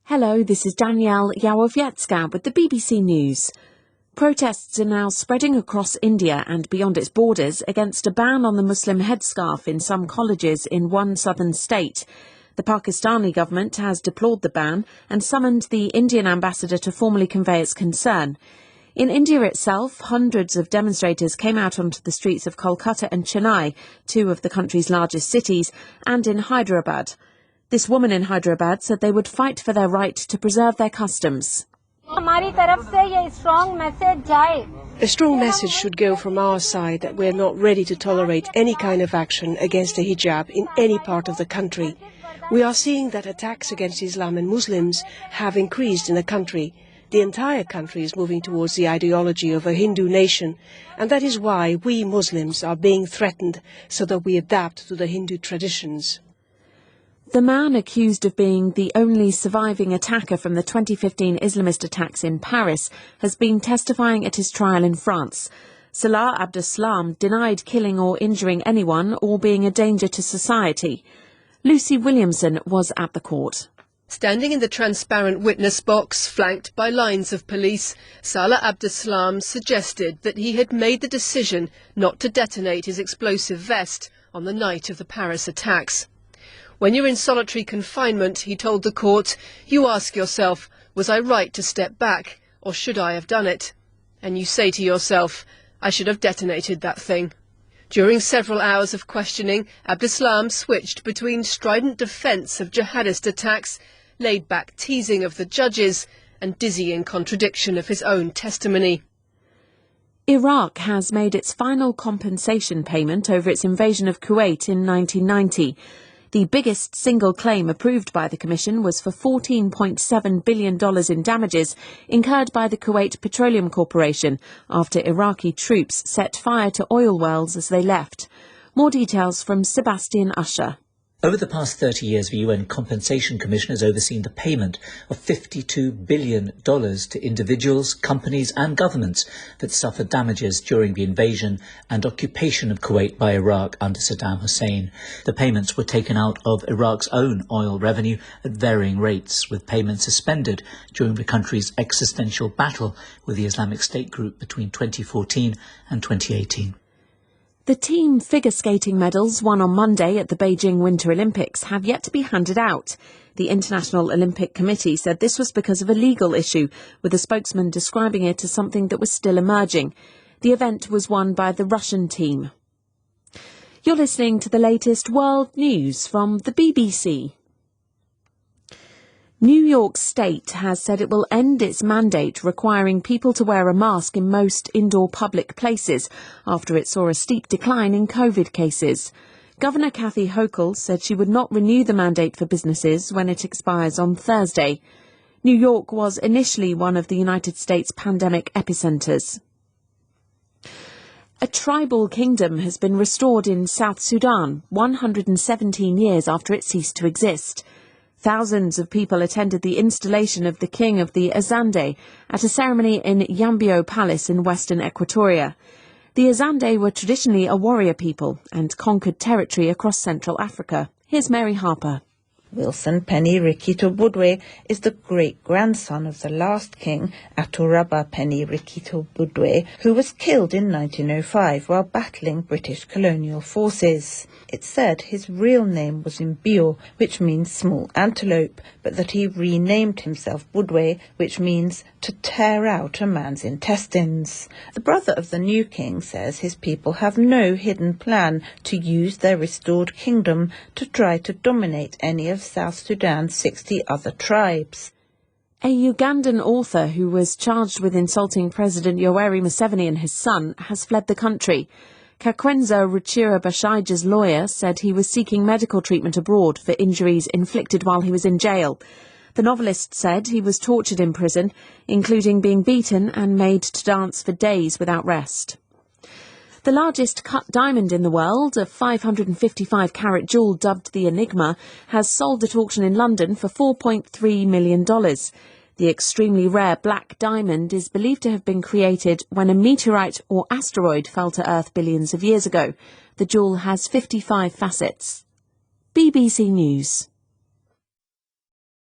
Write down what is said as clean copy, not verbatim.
Hello, this is Danielle Yawowiecka with the BBC News. Protests are now spreading across India and beyond its borders against a ban on the Muslim headscarf in some colleges in one southern state. The Pakistani government has deplored the ban and summoned the Indian ambassador to formally convey its concern. In India itself, hundreds of demonstrators came out onto the streets of Kolkata and Chennai, two of the country's largest cities, and in Hyderabad. This woman in Hyderabad said they would fight for their right to preserve their customs. A strong message should go from our side that we are not ready to tolerate any kind of action against the hijab in any part of the country. We are seeing that attacks against Islam and Muslims have increased in the country. The entire country is moving towards the ideology of a Hindu nation, and that is why we Muslims are being threatened so that we adapt to the Hindu traditions. The man accused of being the only surviving attacker from the 2015 Islamist attacks in Paris has been testifying at his trial in France. Salah Abdeslam denied killing or injuring anyone or being a danger to society. Lucy Williamson was at the court. Standing in the transparent witness box, flanked by lines of police, Salah Abdeslam suggested that he had made the decision not to detonate his explosive vest on the night of the Paris attacks. When you're in solitary confinement, he told the court, you ask yourself, was I right to step back, or should I have done it? And you say to yourself, I should have detonated that thing. During several hours of questioning, Abdeslam switched between strident defence of jihadist attacks, laid-back teasing of the judges, and dizzying contradiction of his own testimony. Iraq has made its final compensation payment over its invasion of Kuwait in 1990. The biggest single claim approved by the Commission was for $14.7 billion in damages incurred by the Kuwait Petroleum Corporation after Iraqi troops set fire to oil wells as they left. More details from Sebastian Usher. Over the past 30 years, the UN Compensation Commission has overseen the payment of $52 billion to individuals, companies and governments that suffered damages during the invasion and occupation of Kuwait by Iraq under Saddam Hussein. The payments were taken out of Iraq's own oil revenue at varying rates, with payments suspended during the country's existential battle with the Islamic State group between 2014 and 2018. The team figure skating medals won on Monday at the Beijing Winter Olympics have yet to be handed out. The International Olympic Committee said this was because of a legal issue, with a spokesman describing it as something that was still emerging. The event was won by the Russian team. You're listening to the latest world news from the BBC. New York State has said it will end its mandate requiring people to wear a mask in most indoor public places after it saw a steep decline in COVID cases. Governor Kathy Hochul said she would not renew the mandate for businesses when it expires on Thursday. New York was initially one of the United States' pandemic epicenters. A tribal kingdom has been restored in South Sudan 117 years after it ceased to exist. Thousands of people attended the installation of the king of the Azande at a ceremony in Yambio Palace in western Equatoria. The Azande were traditionally a warrior people and conquered territory across Central Africa. Here's Mary Harper. Wilson Penny Rikito Budwe is the great-grandson of the last king, Aturaba Penny Rikito Budwe, who was killed in 1905 while battling British colonial forces. It's said his real name was Mbio, which means small antelope, but that he renamed himself Budwe, which means to tear out a man's intestines. The brother of the new king says his people have no hidden plan to use their restored kingdom to try to dominate any of South Sudan's 60 other tribes. A Ugandan author who was charged with insulting President Yoweri Museveni and his son has fled the country. Kakwenza Ruchira Bashaija's lawyer said he was seeking medical treatment abroad for injuries inflicted while he was in jail. The novelist said he was tortured in prison, including being beaten and made to dance for days without rest. The largest cut diamond in the world, a 555-carat jewel dubbed the Enigma, has sold at auction in London for $4.3 million. The extremely rare black diamond is believed to have been created when a meteorite or asteroid fell to Earth billions of years ago. The jewel has 55 facets. BBC News.